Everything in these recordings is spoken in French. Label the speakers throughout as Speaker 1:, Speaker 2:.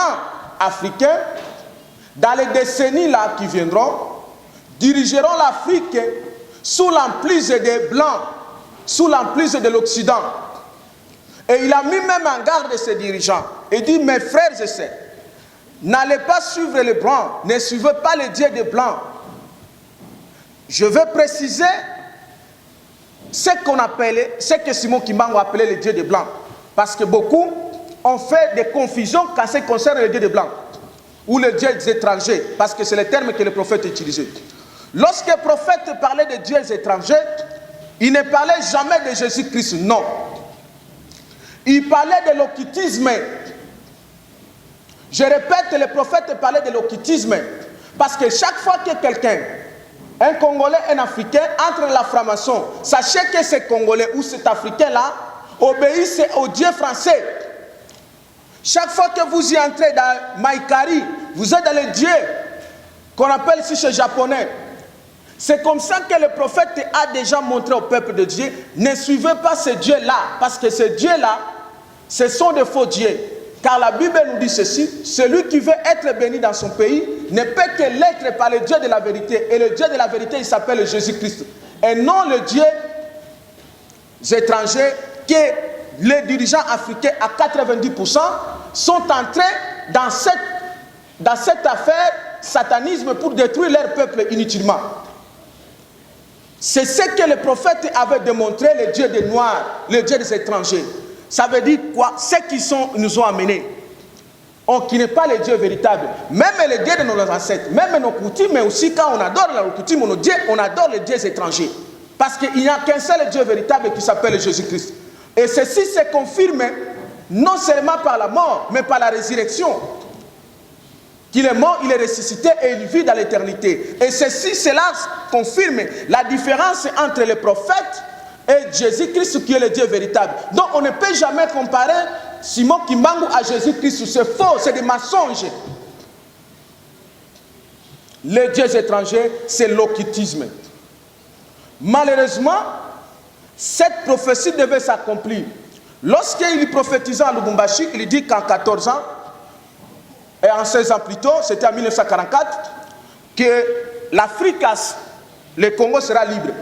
Speaker 1: blancs africains, dans les décennies là qui viendront, dirigeront l'Afrique sous l'emprise des Blancs, sous l'emprise de l'Occident. Et il a mis même en garde ses dirigeants. Il dit, mes frères et sœurs, n'allez pas suivre les Blancs, ne suivez pas les dieux des Blancs. Je veux préciser ce que Simon Kimbangu appelait les dieux des Blancs. Parce que beaucoup ont fait des confusions quand ça concerne les dieux des Blancs ou les dieux étrangers, parce que c'est le terme que le prophète utilisait. Lorsque le prophète parlait de dieux étrangers, il ne parlait jamais de Jésus-Christ, non. Il parlait de l'occultisme. Je répète, le prophète parlait de l'occultisme, parce que chaque fois que quelqu'un, un Congolais, un Africain, entre dans la franc-maçon, sachez que ce Congolais ou cet Africain-là obéissent au Dieu français. Chaque fois que vous y entrez dans Maïkari, vous êtes dans les dieux qu'on appelle ici chez Japonais. C'est comme ça que le prophète a déjà montré au peuple de Dieu, ne suivez pas ces dieux-là, parce que ces dieux-là, ce sont des faux dieux. Car la Bible nous dit ceci, celui qui veut être béni dans son pays ne peut que l'être par le Dieu de la vérité. Et le Dieu de la vérité, il s'appelle Jésus-Christ. Et non le Dieu étranger que les dirigeants africains à 90% sont entrés dans cette affaire satanisme pour détruire leur peuple inutilement. C'est ce que le prophète avait démontré, les dieux des Noirs, les dieux des étrangers. Ça veut dire quoi? Ceux qui nous ont amenés, qui n'est pas les dieux véritables. Même les dieux de nos ancêtres, même nos coutumes, mais aussi quand on adore la coutume, on adore les dieux étrangers. Parce qu'il n'y a qu'un seul Dieu véritable qui s'appelle Jésus-Christ. Et ceci se confirme non seulement par la mort, mais par la résurrection. Qu'il est mort, il est ressuscité et il vit dans l'éternité. Et cela confirme la différence entre les prophètes et Jésus-Christ qui est le Dieu véritable. Donc on ne peut jamais comparer Simon Kimbangu à Jésus-Christ. C'est faux, c'est des mensonges. Les dieux étrangers, c'est l'occultisme. Malheureusement, cette prophétie devait s'accomplir. Lorsqu'il prophétisait à Lubumbashi, il dit qu'en 14 ans, et en 16 ans plus tôt, c'était en 1944, que l'Afrique, le Congo sera libre.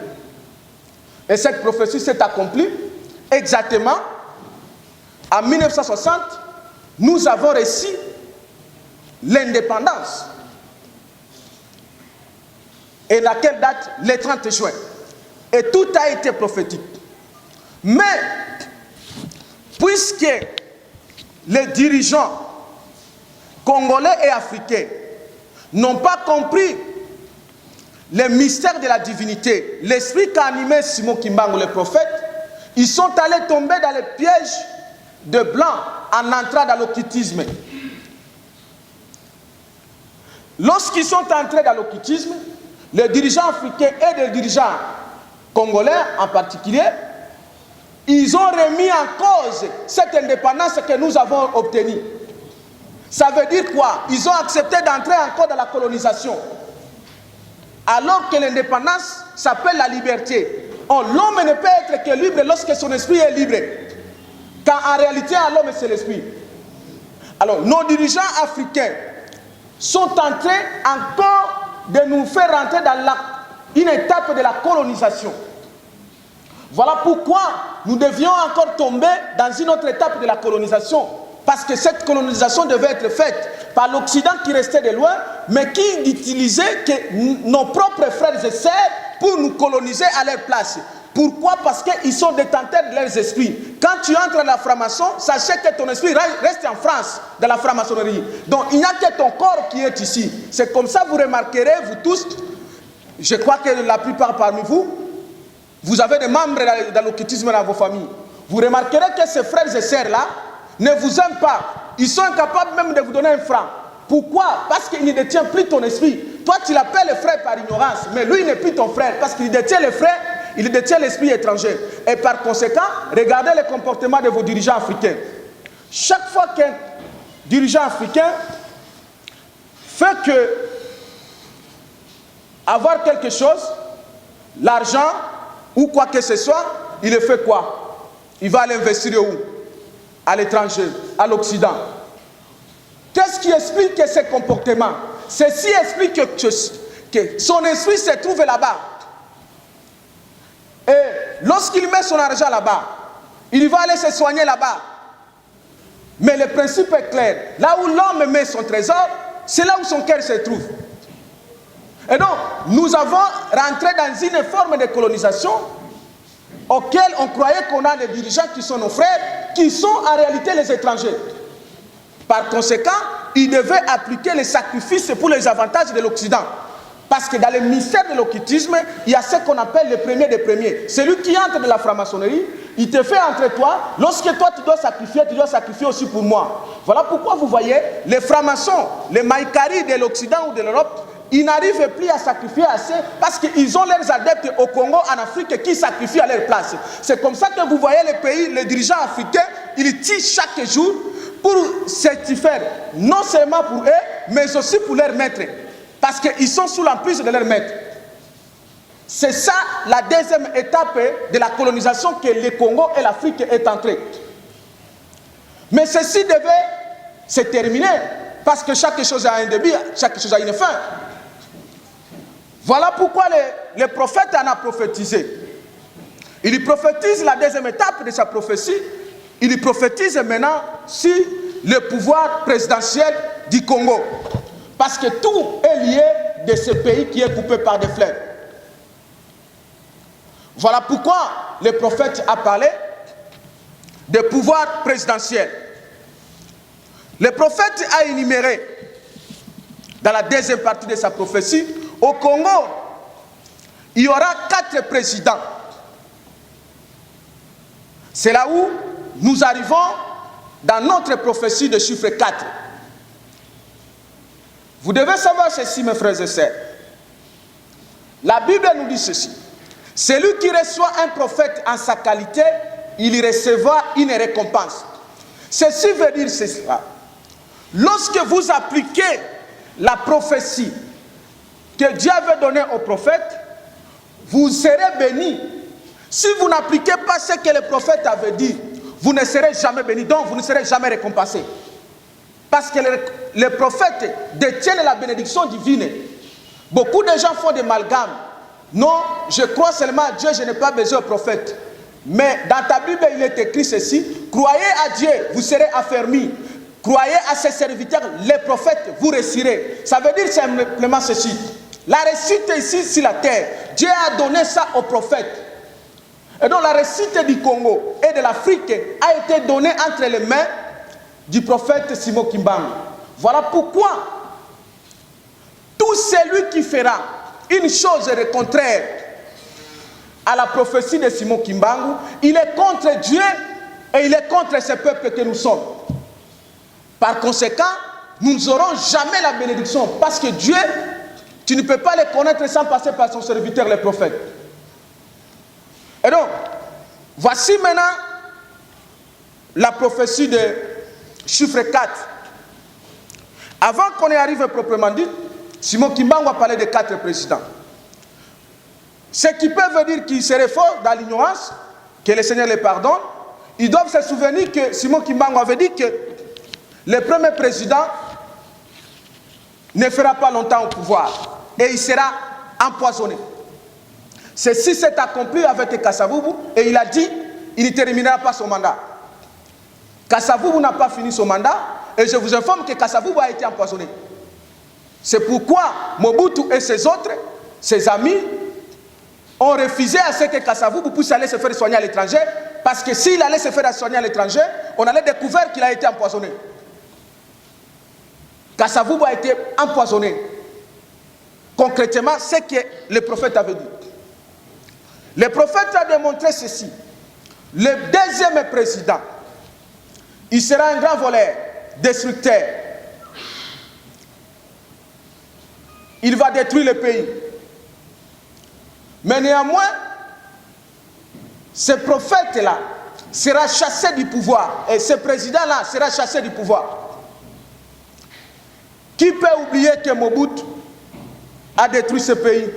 Speaker 1: Et cette prophétie s'est accomplie exactement en 1960. Nous avons reçu l'indépendance. Et à quelle date? Le 30 juin. Et tout a été prophétique. Mais, puisque les dirigeants congolais et africains n'ont pas compris les mystères de la divinité, l'esprit qu'a animé Simon Kimbangu, le prophète, ils sont allés tomber dans les pièges de Blancs en entrant dans l'occultisme. Lorsqu'ils sont entrés dans l'occultisme, les dirigeants africains et les dirigeants congolais en particulier, ils ont remis en cause cette indépendance que nous avons obtenue. Ça veut dire quoi? Ils ont accepté d'entrer encore dans la colonisation. Alors que l'indépendance s'appelle la liberté. L'homme ne peut être que libre lorsque son esprit est libre. Quand en réalité, l'homme c'est l'esprit. Alors, nos dirigeants africains sont en train encore de nous faire rentrer dans une étape de la colonisation. Voilà pourquoi nous devions encore tomber dans une autre étape de la colonisation. Parce que cette colonisation devait être faite par l'Occident qui restait de loin, mais qui utilisait nos propres frères et sœurs pour nous coloniser à leur place. Pourquoi? Parce qu'ils sont détenteurs de leurs esprits. Quand tu entres dans la franc-maçon, sachez que ton esprit reste en France, dans la franc-maçonnerie. Donc il n'y a que ton corps qui est ici. C'est comme ça que vous remarquerez, vous tous, je crois que la plupart parmi vous, vous avez des membres dans l'occultisme dans vos familles. Vous remarquerez que ces frères et sœurs-là ne vous aiment pas. Ils sont incapables même de vous donner un franc. Pourquoi? Parce qu'il ne détient plus ton esprit. Toi, tu l'appelles frère par ignorance, mais lui, il n'est plus ton frère, parce qu'il détient le frère, il détient l'esprit étranger. Et par conséquent, regardez le comportement de vos dirigeants africains. Chaque fois qu'un dirigeant africain fait que avoir quelque chose, l'argent ou quoi que ce soit, il le fait quoi? Il va l'investir où? À l'étranger, à l'Occident. Qu'est-ce qui explique ces comportements? Ceci explique que son esprit se trouve là-bas. Et lorsqu'il met son argent là-bas, il va aller se soigner là-bas. Mais le principe est clair. Là où l'homme met son trésor, c'est là où son cœur se trouve. Et donc, nous avons rentré dans une forme de colonisation auquel on croyait qu'on a des dirigeants qui sont nos frères, qui sont en réalité les étrangers. Par conséquent, ils devaient appliquer les sacrifices pour les avantages de l'Occident. Parce que dans le mystère de l'occultisme, il y a ce qu'on appelle le premier des premiers. Celui qui entre de la franc-maçonnerie, il te fait entre toi. Lorsque toi tu dois sacrifier aussi pour moi. Voilà pourquoi vous voyez, les francs-maçons, les maïkaris de l'Occident ou de l'Europe, ils n'arrivent plus à sacrifier assez parce qu'ils ont leurs adeptes au Congo, en Afrique, qui sacrifient à leur place. C'est comme ça que vous voyez les pays, les dirigeants africains, ils tirent chaque jour pour satisfaire, non seulement pour eux, mais aussi pour leurs maîtres. Parce qu'ils sont sous l'emprise de leurs maîtres. C'est ça la deuxième étape de la colonisation que le Congo et l'Afrique est entrée. Mais ceci devait se terminer parce que chaque chose a un début, chaque chose a une fin. Voilà pourquoi le prophète en a prophétisé. Il prophétise la deuxième étape de sa prophétie. Il prophétise maintenant sur le pouvoir présidentiel du Congo. Parce que tout est lié de ce pays qui est coupé par des fleuves. Voilà pourquoi le prophète a parlé de pouvoir présidentiel. Le prophète a énuméré, dans la deuxième partie de sa prophétie, au Congo, il y aura 4 présidents. C'est là où nous arrivons dans notre prophétie de chiffre 4. Vous devez savoir ceci, mes frères et sœurs. La Bible nous dit ceci. Celui qui reçoit un prophète en sa qualité, il recevra une récompense. Ceci veut dire cela. Lorsque vous appliquez la prophétie que Dieu avait donnée au prophète, vous serez bénis. Si vous n'appliquez pas ce que le prophète avait dit, vous ne serez jamais bénis, donc vous ne serez jamais récompensés. Parce que les prophètes détiennent la bénédiction divine. Beaucoup de gens font des amalgames. Non, je crois seulement à Dieu, je n'ai pas besoin de prophète. Mais dans ta Bible, il est écrit ceci. Croyez à Dieu, vous serez affermis. Croyez à ses serviteurs, les prophètes, vous réussirez. Ça veut dire simplement ceci. La réussite ici sur la terre, Dieu a donné ça aux prophètes. Et donc la réussite du Congo et de l'Afrique a été donnée entre les mains du prophète Simon Kimbangu. Voilà pourquoi tout celui qui fera une chose contraire à la prophétie de Simon Kimbangu, il est contre Dieu et il est contre ce peuple que nous sommes. Par conséquent, nous n'aurons jamais la bénédiction parce que Dieu, tu ne peux pas le connaître sans passer par son serviteur, le prophète. Et donc, voici maintenant la prophétie de chiffre 4. Avant qu'on y arrive proprement dit, Simon Kimbangu a parlé de 4 présidents. Ce qui peut dire qu'ils seraient forts dans l'ignorance, que le Seigneur les pardonne, ils doivent se souvenir que Simon Kimbangu avait dit que le premier président ne fera pas longtemps au pouvoir et il sera empoisonné. Ceci s'est accompli avec Kasavubu et il a dit qu'il ne terminera pas son mandat. Kasavubu n'a pas fini son mandat et je vous informe que Kasavubu a été empoisonné. C'est pourquoi Mobutu et ses autres, ses amis, ont refusé à ce que Kasavubu puisse aller se faire soigner à l'étranger parce que s'il allait se faire soigner à l'étranger, on allait découvrir qu'il a été empoisonné. Kasavubu a été empoisonné. Concrètement, c'est ce que le prophète avait dit. Le prophète a démontré ceci. Le deuxième président, il sera un grand voleur, destructeur. Il va détruire le pays. Mais néanmoins, ce prophète-là sera chassé du pouvoir. Et ce président-là sera chassé du pouvoir. Qui peut oublier que Mobutu a détruit ce pays?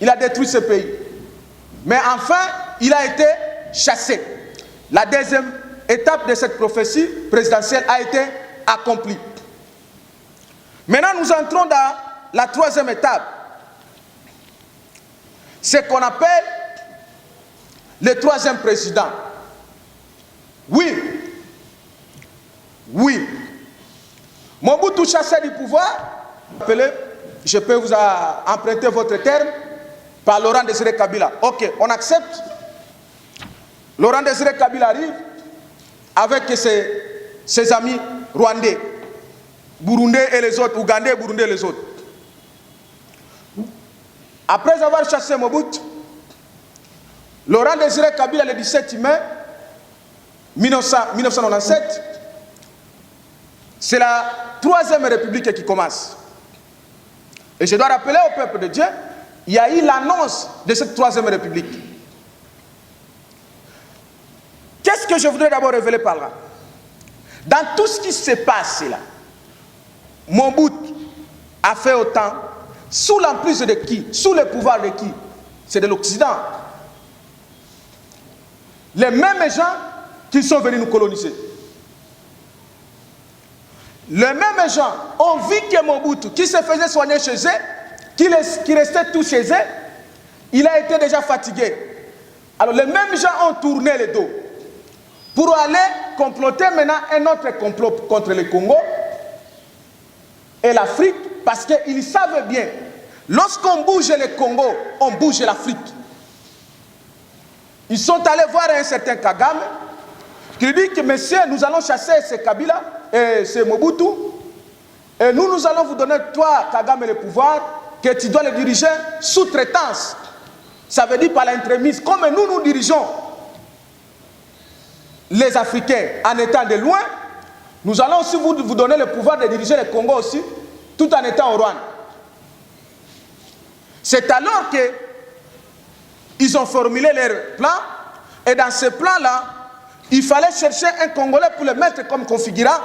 Speaker 1: Il a détruit ce pays. Mais enfin, il a été chassé. La deuxième étape de cette prophétie présidentielle a été accompli. Maintenant, nous entrons dans la troisième étape. Ce qu'on appelle le troisième président. Oui. Mobutu chassé du pouvoir, je peux vous emprunter votre terme, par Laurent Désiré Kabila. Ok, on accepte. Laurent Désiré Kabila arrive avec ses amis rwandais, burundais et les autres, ougandais, burundais et les autres. Après avoir chassé Mobutu, Laurent Désiré Kabila, le 17 mai 1997, c'est la troisième république qui commence. Et je dois rappeler au peuple de Dieu, il y a eu l'annonce de cette troisième république. Qu'est-ce que je voudrais d'abord révéler par là? Dans tout ce qui se passe là, Mobutu a fait autant sous l'emprise de qui? Sous le pouvoir de qui? C'est de l'Occident. Les mêmes gens qui sont venus nous coloniser. Les mêmes gens ont vu que Mobutu, qui se faisait soigner chez eux, qui restait tout chez eux, il a été déjà fatigué. Alors les mêmes gens ont tourné le dos pour aller comploter maintenant un autre complot contre le Congo et l'Afrique, parce qu'ils savent bien, lorsqu'on bouge le Congo, on bouge l'Afrique. Ils sont allés voir un certain Kagame qui dit que monsieur, nous allons chasser ce Kabila et ce Mobutu, et nous allons vous donner, toi, Kagame, le pouvoir, que tu dois le diriger sous traitance. Ça veut dire par l'entremise, comme nous dirigeons les Africains en étant de loin, nous allons aussi vous donner le pouvoir de diriger le Congo aussi, tout en étant au Rwanda. C'est alors qu'ils ont formulé leur plan, et dans ce plan-là, il fallait chercher un Congolais pour le mettre comme configurant,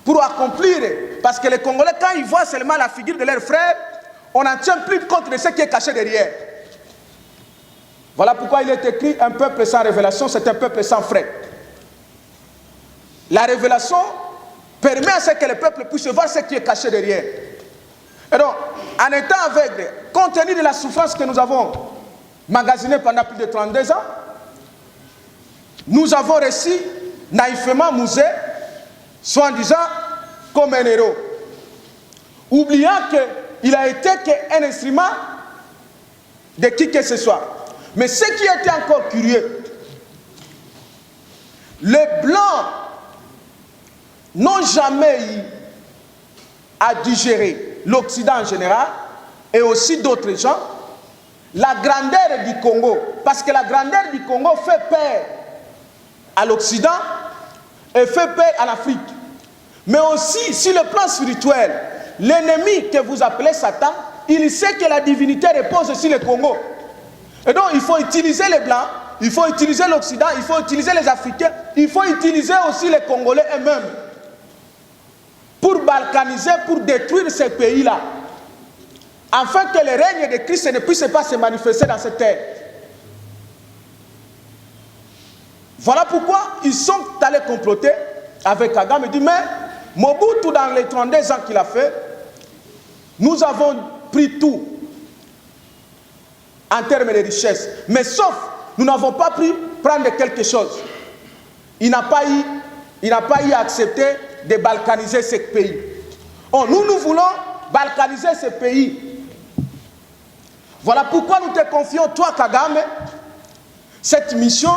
Speaker 1: pour accomplir. Parce que les Congolais, quand ils voient seulement la figure de leur frère, on n'en tient plus compte de ce qui est caché derrière. Voilà pourquoi il est écrit, un peuple sans révélation, c'est un peuple sans frère. La révélation permet à ce que le peuple puisse voir ce qui est caché derrière. Et donc, en étant aveugle, compte tenu de la souffrance que nous avons magasinée pendant plus de 32 ans, nous avons reçu naïvement Mouzé, soi-disant comme un héros, oubliant qu'il a été qu'un instrument de qui que ce soit. Mais ce qui était encore curieux, les Blancs n'ont jamais eu à digérer, l'Occident en général, et aussi d'autres gens, la grandeur du Congo. Parce que la grandeur du Congo fait peur à l'Occident et fait peur à l'Afrique. Mais aussi, sur le plan spirituel, l'ennemi que vous appelez Satan, il sait que la divinité repose sur le Congo. Et donc, il faut utiliser les Blancs, il faut utiliser l'Occident, il faut utiliser les Africains, il faut utiliser aussi les Congolais eux-mêmes pour balkaniser, pour détruire ces pays-là, afin que le règne de Christ ne puisse pas se manifester dans cette terre. Voilà pourquoi ils sont allés comploter avec Kagame. Il dit, mais Mobutu, dans les 32 ans qu'il a fait, nous avons pris tout en termes de richesse. Mais sauf, nous n'avons pas pu prendre quelque chose. Il n'a pas eu à accepter de balkaniser ce pays. Oh, nous voulons balkaniser ce pays. Voilà pourquoi nous te confions, toi Kagame, cette mission,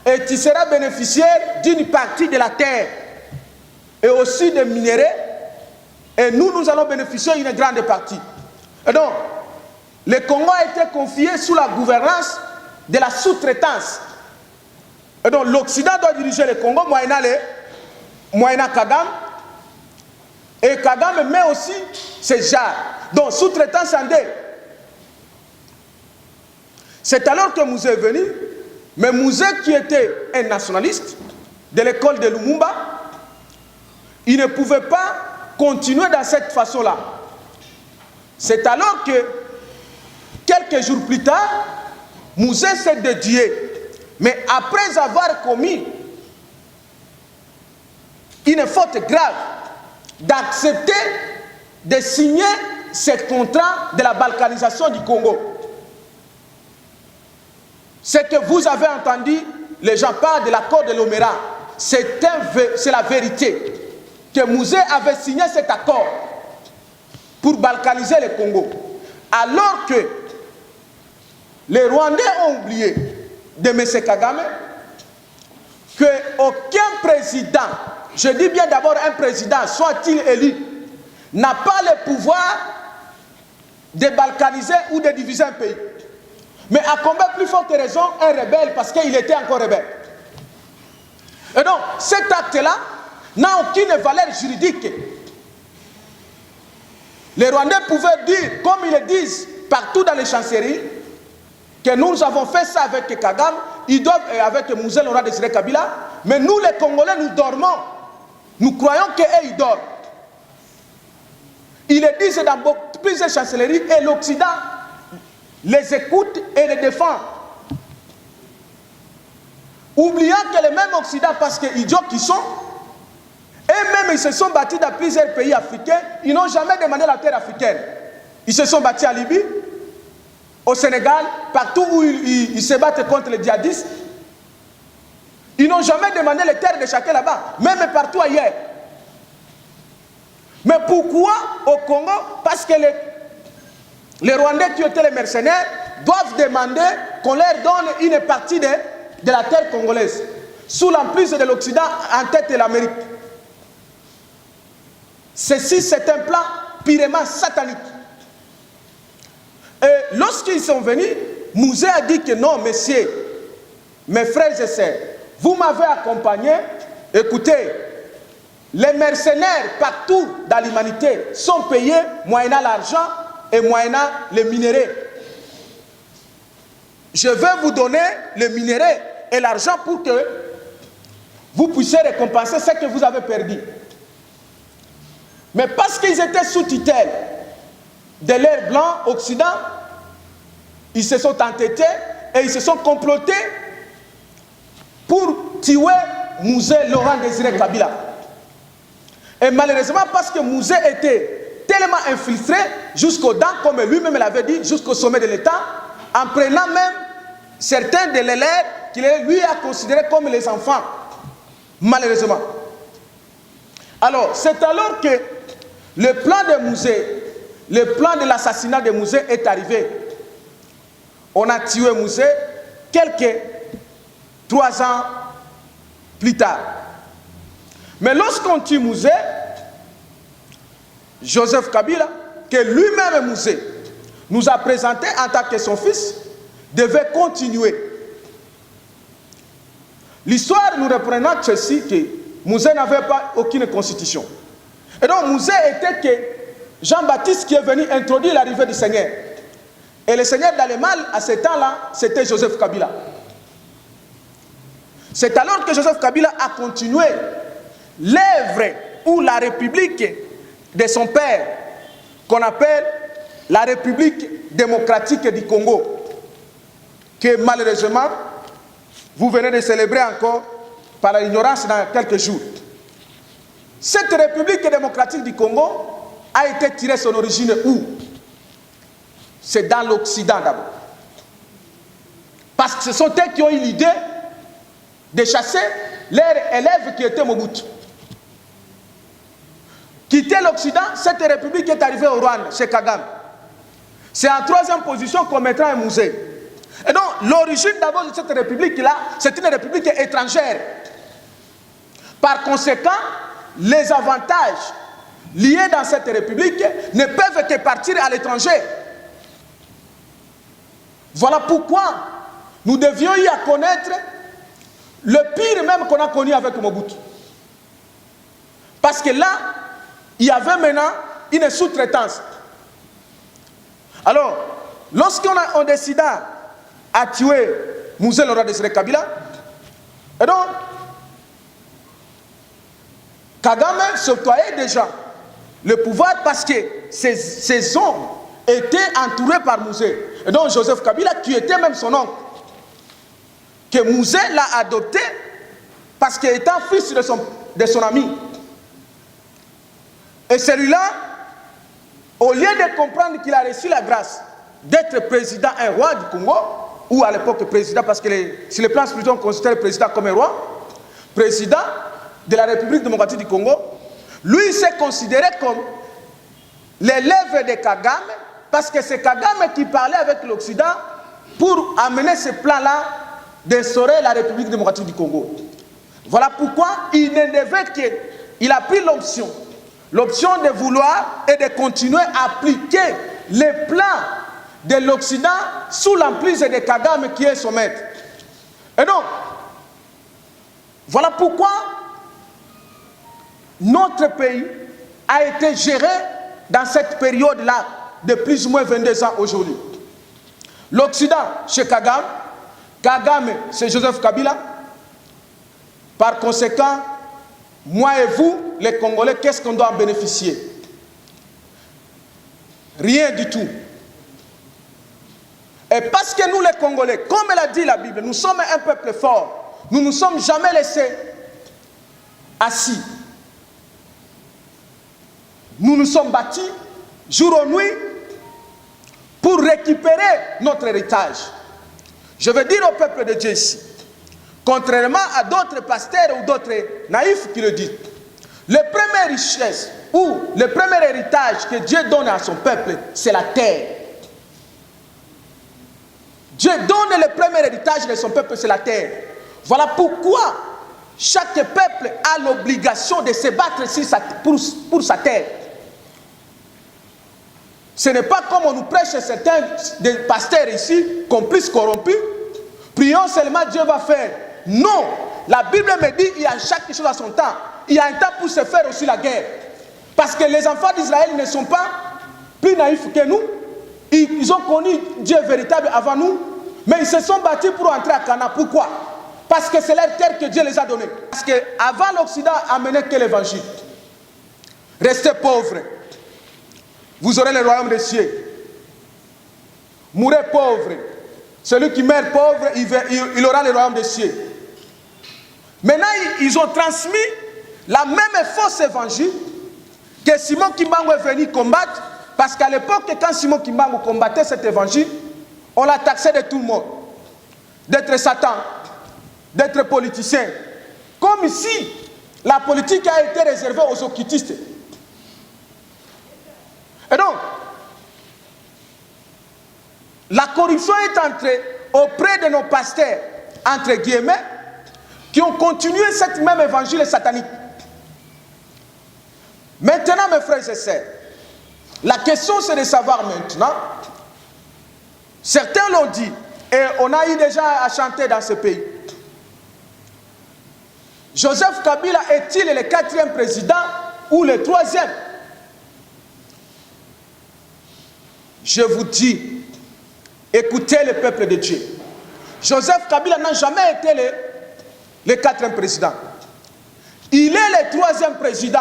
Speaker 1: et tu seras bénéficiaire d'une partie de la terre et aussi des minéraux, et nous allons bénéficier d'une grande partie. Et donc, le Congo a été confié sous la gouvernance de la sous-traitance. Et donc, l'Occident doit diriger le Congo, moyennant Kagame, et Kagame met aussi ses jarres. Donc, sous-traitance en deux. C'est alors que Mouzé est venu, mais Mouzé qui était un nationaliste de l'école de Lumumba, il ne pouvait pas continuer dans cette façon-là. C'est alors que, quelques jours plus tard, Mouzé s'est dédié. Mais après avoir commis une faute grave, d'accepter de signer ce contrat de la balkanisation du Congo. Ce que vous avez entendu, les gens parlent de l'accord de l'Omera. C'est la vérité. Que Mouzé avait signé cet accord pour balkaniser le Congo. Alors que les Rwandais ont oublié de M. Kagame qu'aucun président, je dis bien d'abord un président, soit-il élu, n'a pas le pouvoir de balkaniser ou de diviser un pays. Mais à combien plus forte raison un rebelle, parce qu'il était encore rebelle. Et donc, cet acte-là n'a aucune valeur juridique. Les Rwandais pouvaient dire, comme ils le disent partout dans les chancelleries, que nous avons fait ça avec Kagame, ils doivent, avec Mouzé Laurent Désiré Kabila, mais nous les Congolais, nous dormons. Nous croyons qu'eux, ils dorment. Ils le disent dans plusieurs chancelleries et l'Occident les écoute et les défend. Oubliant que le même Occident, parce que idiots qu'ils sont, eux-mêmes ils se sont battus dans plusieurs pays africains, ils n'ont jamais demandé la terre africaine. Ils se sont battus en Libye, au Sénégal, partout où ils se battent contre les djihadistes. Ils n'ont jamais demandé les terres de chacun là-bas, même partout ailleurs. Mais pourquoi au Congo? Parce que les Rwandais qui étaient les mercenaires doivent demander qu'on leur donne une partie de la terre congolaise, sous l'emprise de l'Occident en tête de l'Amérique. Ceci, c'est un plan purement satanique. Et lorsqu'ils sont venus, Mouzé a dit que non, messieurs, mes frères et sœurs, vous m'avez accompagné, écoutez, les mercenaires partout dans l'humanité sont payés moyennant l'argent et moyennant les minéraux. Je vais vous donner les minéraux et l'argent pour que vous puissiez récompenser ce que vous avez perdu. Mais parce qu'ils étaient sous tutelle de l'air blanc occident, ils se sont entêtés et ils se sont complotés pour tuer Mouzé Laurent Désiré Kabila. Et malheureusement, parce que Mouzé était tellement infiltré jusqu'aux dents, comme lui-même l'avait dit, jusqu'au sommet de l'État, en prenant même certains de l'élèves qu'il lui a considérés comme les enfants, malheureusement. Alors, c'est alors que le plan de Mouzé, le plan de l'assassinat de Mouzé est arrivé. On a tué Mouzé quelques 3 ans plus tard. Mais lorsqu'on tue Mouzé, Joseph Kabila, que lui-même Mouzé nous a présenté en tant que son fils, devait continuer. L'histoire nous reprenant ceci que Mouzé n'avait pas aucune constitution. Et donc Mouzé était que Jean-Baptiste qui est venu introduire l'arrivée du Seigneur. Et le Seigneur dans le mal, à ce temps-là, c'était Joseph Kabila. C'est alors que Joseph Kabila a continué l'œuvre ou la République de son père, qu'on appelle la République démocratique du Congo, que malheureusement, vous venez de célébrer encore par l'ignorance dans quelques jours. Cette République démocratique du Congo a été tirée son origine où? C'est dans l'Occident d'abord. Parce que ce sont eux qui ont eu l'idée de chasser leurs élèves qui étaient Mobutu. Quitter l'Occident, cette république est arrivée au Rwanda, chez Kagame. C'est en 3e position qu'on mettra un musée. Et donc, l'origine d'abord de cette république-là, c'est une république étrangère. Par conséquent, les avantages liés dans cette république ne peuvent que partir à l'étranger. Voilà pourquoi nous devions y connaître le pire même qu'on a connu avec Mobutu. Parce que là, il y avait maintenant une sous-traitance. Alors, lorsqu'on décida à tuer Mouzé Laurent Désiré Kabila, et donc, Kagame s'octroyait déjà le pouvoir parce que ces hommes étaient entourés par Mouzé. Et donc Joseph Kabila, qui était même son oncle, que Mouzé l'a adopté parce qu'il était fils de son ami. Et celui-là, au lieu de comprendre qu'il a reçu la grâce d'être président, un roi du Congo, ou à l'époque président, parce que sur le plan spirituel, on considère le président comme un roi, président de la République démocratique du Congo, lui, il s'est considéré comme l'élève de Kagame, parce que c'est Kagame qui parlait avec l'Occident pour amener ce plan-là d'instaurer la République démocratique du Congo. Voilà pourquoi il ne devait que... Il a pris l'option de vouloir et de continuer à appliquer les plans de l'Occident sous l'emprise de Kagame qui est son maître. Et donc, voilà pourquoi notre pays a été géré dans cette période-là de plus ou moins 22 ans aujourd'hui. L'Occident, chez Kagame, Kagame, c'est Joseph Kabila. Par conséquent, moi et vous, les Congolais, qu'est-ce qu'on doit en bénéficier? Rien du tout. Et parce que nous, les Congolais, comme l'a dit la Bible, nous sommes un peuple fort. Nous ne nous sommes jamais laissés assis. Nous nous sommes bâtis jour et nuit pour récupérer notre héritage. Je veux dire au peuple de Dieu ici, contrairement à d'autres pasteurs ou d'autres naïfs qui le disent, la première richesse ou le premier héritage que Dieu donne à son peuple, c'est la terre. Dieu donne le premier héritage de son peuple, c'est la terre. Voilà pourquoi chaque peuple a l'obligation de se battre pour sa terre. Ce n'est pas comme on nous prêche certains des pasteurs ici, complices corrompus. Prions seulement, Dieu va faire. Non, la Bible me dit qu'il y a chaque chose à son temps. Il y a un temps pour se faire aussi la guerre. Parce que les enfants d'Israël ne sont pas plus naïfs que nous. Ils ont connu Dieu véritable avant nous. Mais ils se sont battus pour entrer à Canaan. Pourquoi? Parce que c'est leur terre que Dieu les a donnée. Parce qu'avant l'Occident amenait que l'évangile. Restez pauvres. Vous aurez le royaume des cieux. Mourez pauvre. Celui qui meurt pauvre, il aura le royaume des cieux. Maintenant, ils ont transmis la même fausse évangile que Simon Kimbangu est venu combattre. Parce qu'à l'époque, quand Simon Kimbangu combattait cet évangile, on l'a taxé de tout le monde. D'être Satan, d'être politicien. Comme ici, la politique a été réservée aux occultistes. Et donc, la corruption est entrée auprès de nos pasteurs, entre guillemets, qui ont continué cette même évangile satanique. Maintenant, mes frères et sœurs, la question c'est de savoir maintenant, certains l'ont dit, et on a eu déjà à chanter dans ce pays. Joseph Kabila est-il le 4e président ou le 3e? Je vous dis, écoutez le peuple de Dieu. Joseph Kabila n'a jamais été le 4e président. Il est le 3e président.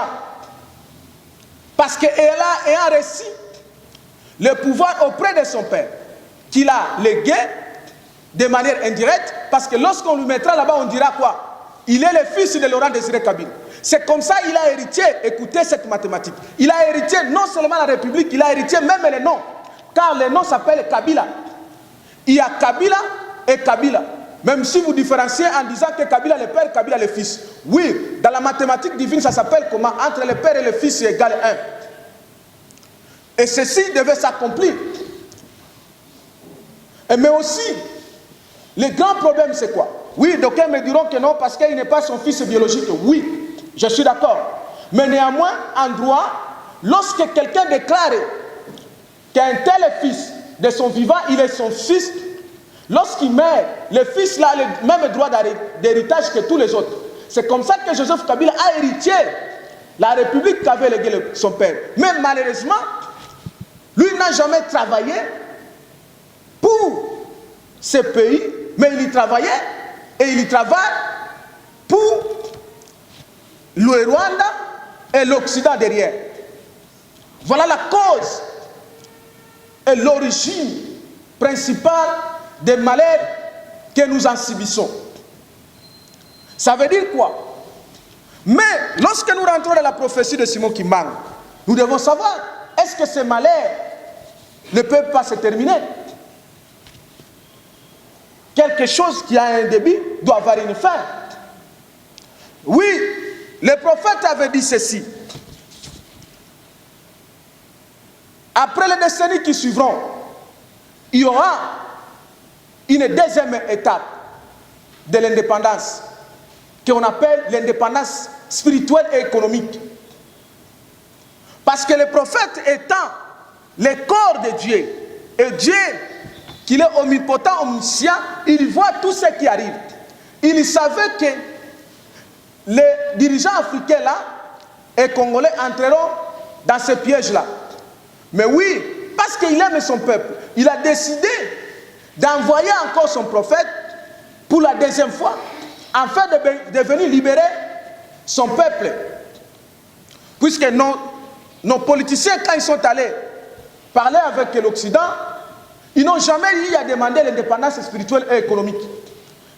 Speaker 1: Parce qu'il a reçu le pouvoir auprès de son père, qu'il a légué de manière indirecte, parce que lorsqu'on lui mettra là-bas, on dira quoi? Il est le fils de Laurent Désiré Kabila. C'est comme ça qu'il a hérité, écoutez cette mathématique, il a hérité non seulement la République, il a hérité même les noms, car les noms s'appellent Kabila. Il y a Kabila et Kabila. Même si vous différenciez en disant que Kabila le père, Kabila le fils. Oui, dans la mathématique divine, ça s'appelle comment? Entre le père et le fils, c'est égal 1. Et ceci devait s'accomplir. Mais aussi, le grand problème, c'est quoi? Oui, d'aucuns me diront que non, parce qu'il n'est pas son fils biologique. Oui, je suis d'accord. Mais néanmoins, en droit, lorsque quelqu'un déclare qu'un tel fils de son vivant, il est son fils, lorsqu'il meurt, le fils a le même droit d'héritage que tous les autres. C'est comme ça que Joseph Kabila a hérité la République qu'avait légué son père. Mais malheureusement, lui n'a jamais travaillé pour ce pays, mais il y travaillait et il y travaille pour le Rwanda et l'Occident derrière. Voilà la cause et l'origine principale des malheurs que nous en subissons. Ça veut dire quoi? Mais lorsque nous rentrons dans la prophétie de Simon Kimbangu, Nous devons savoir, est-ce que ces malheurs ne peuvent pas se terminer? Quelque chose qui a un début doit avoir une fin. Oui, le prophète avait dit ceci. Après les décennies qui suivront, il y aura une deuxième étape de l'indépendance, qu'on appelle l'indépendance spirituelle et économique. Parce que le prophète étant le corps de Dieu, et Dieu, qu'il est omnipotent, omniscient, il voit tout ce qui arrive. Il savait que les dirigeants africains là et congolais entreront dans ce piège-là. Mais oui, parce qu'il aime son peuple, il a décidé d'envoyer encore son prophète pour la deuxième fois, afin de venir libérer son peuple. Puisque nos politiciens, quand ils sont allés parler avec l'Occident, ils n'ont jamais eu à demander l'indépendance spirituelle et économique.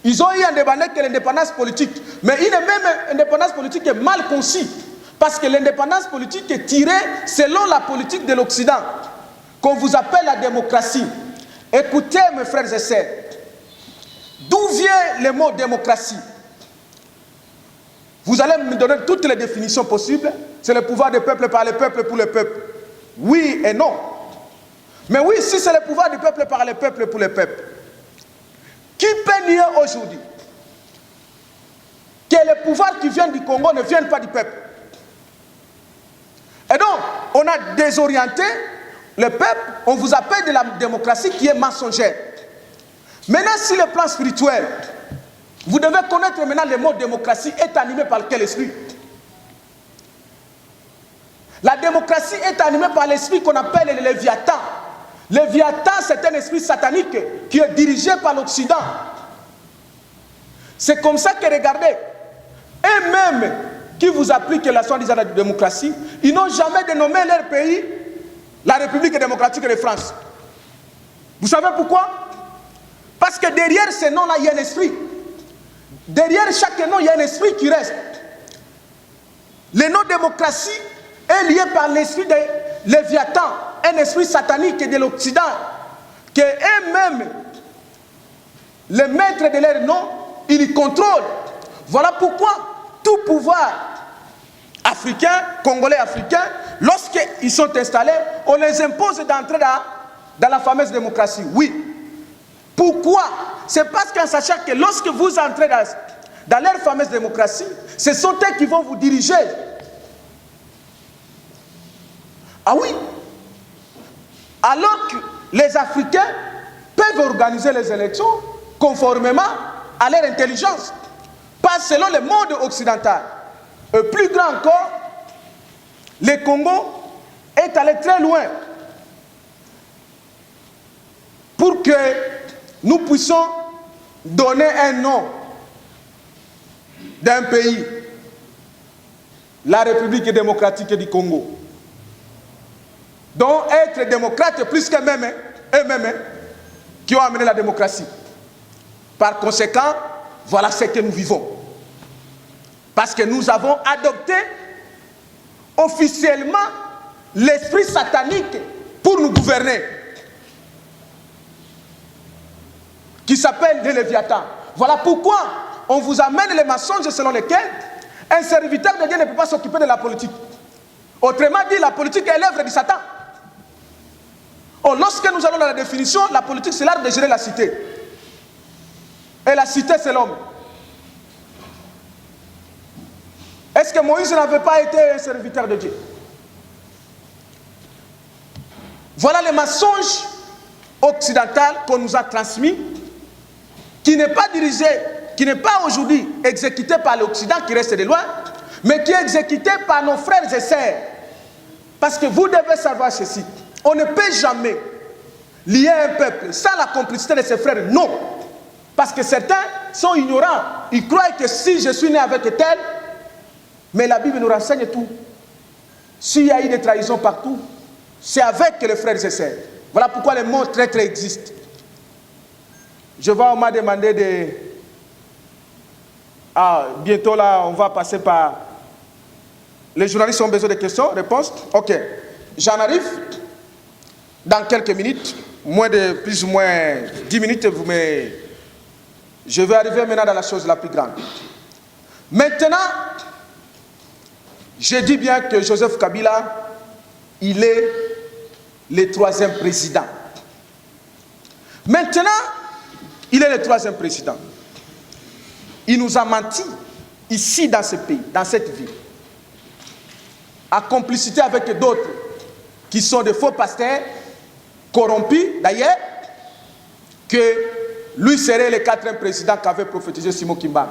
Speaker 1: Ils ont eu à demander que l'indépendance politique. Mais une même indépendance politique est mal conçue. Parce que l'indépendance politique est tirée selon la politique de l'Occident, qu'on vous appelle la démocratie. Écoutez, mes frères et sœurs, d'où vient le mot démocratie? Vous allez me donner toutes les définitions possibles. C'est le pouvoir du peuple par le peuple pour le peuple. Oui et non. Mais oui, si c'est le pouvoir du peuple par le peuple pour le peuple, qui peut nier aujourd'hui que le pouvoir qui vient du Congo ne vient pas du peuple? Et donc, on a désorienté le peuple, on vous appelle de la démocratie qui est mensongère. Maintenant, si le plan spirituel, vous devez connaître maintenant le mot démocratie est animé par quel esprit? La démocratie est animée par l'esprit qu'on appelle le Léviathan. Le Léviathan, c'est un esprit satanique qui est dirigé par l'Occident. C'est comme ça que, regardez, et même qui vous appliquent la soi-disant démocratie, ils n'ont jamais dénommé leur pays la République démocratique de France. Vous savez pourquoi? Parce que derrière ce nom-là, il y a un esprit. Derrière chaque nom, il y a un esprit qui reste. Le nom démocratie est lié par l'esprit de Léviathan, un esprit satanique de l'Occident, que eux-mêmes, les maîtres de leur nom, ils contrôlent. Voilà pourquoi tout pouvoir africain, congolais africain, lorsqu'ils sont installés, on les impose d'entrer dans la fameuse démocratie. Oui. Pourquoi? C'est parce qu'en sachant que lorsque vous entrez dans leur fameuse démocratie, ce sont eux qui vont vous diriger. Ah oui. Alors que les Africains peuvent organiser les élections conformément à leur intelligence, pas selon le monde occidental. Et plus grand encore, le Congo est allé très loin pour que nous puissions donner un nom d'un pays, la République démocratique du Congo. Donc être démocrate plus qu'eux-mêmes, qui ont amené la démocratie. Par conséquent, voilà ce que nous vivons. Parce que nous avons adopté officiellement l'esprit satanique pour nous gouverner, qui s'appelle le Léviathan. Voilà pourquoi on vous amène les mensonges selon lesquels un serviteur de Dieu ne peut pas s'occuper de la politique. Autrement dit, la politique est l'œuvre du Satan. Or, lorsque nous allons dans la définition, la politique c'est l'art de gérer la cité. Et la cité c'est l'homme. Est-ce que Moïse n'avait pas été un serviteur de Dieu? Voilà le mensonge occidental qu'on nous a transmis, qui n'est pas dirigé, qui n'est pas aujourd'hui exécuté par l'Occident qui reste de loin, mais qui est exécuté par nos frères et sœurs. Parce que vous devez savoir ceci, on ne peut jamais lier un peuple sans la complicité de ses frères, non. Parce que certains sont ignorants, ils croient que si je suis né avec tel, mais la Bible nous renseigne tout. S'il y a eu des trahisons partout, c'est avec les frères et sœurs. Voilà pourquoi les mots traîtres existent. Je vois, on m'a demandé de... Ah, bientôt là, on va passer par Les journalistes ont besoin de questions, réponses? Ok. J'en arrive dans quelques minutes, plus ou moins 10 minutes, je vais arriver maintenant dans la chose la plus grande. Maintenant, je dis bien que Joseph Kabila, il est le 3e président. Maintenant, il est le 3e président. Il nous a menti ici dans ce pays, dans cette ville, à complicité avec d'autres qui sont de faux pasteurs, corrompus d'ailleurs, que lui serait le 4e président qu'avait prophétisé Simon Kimbangu.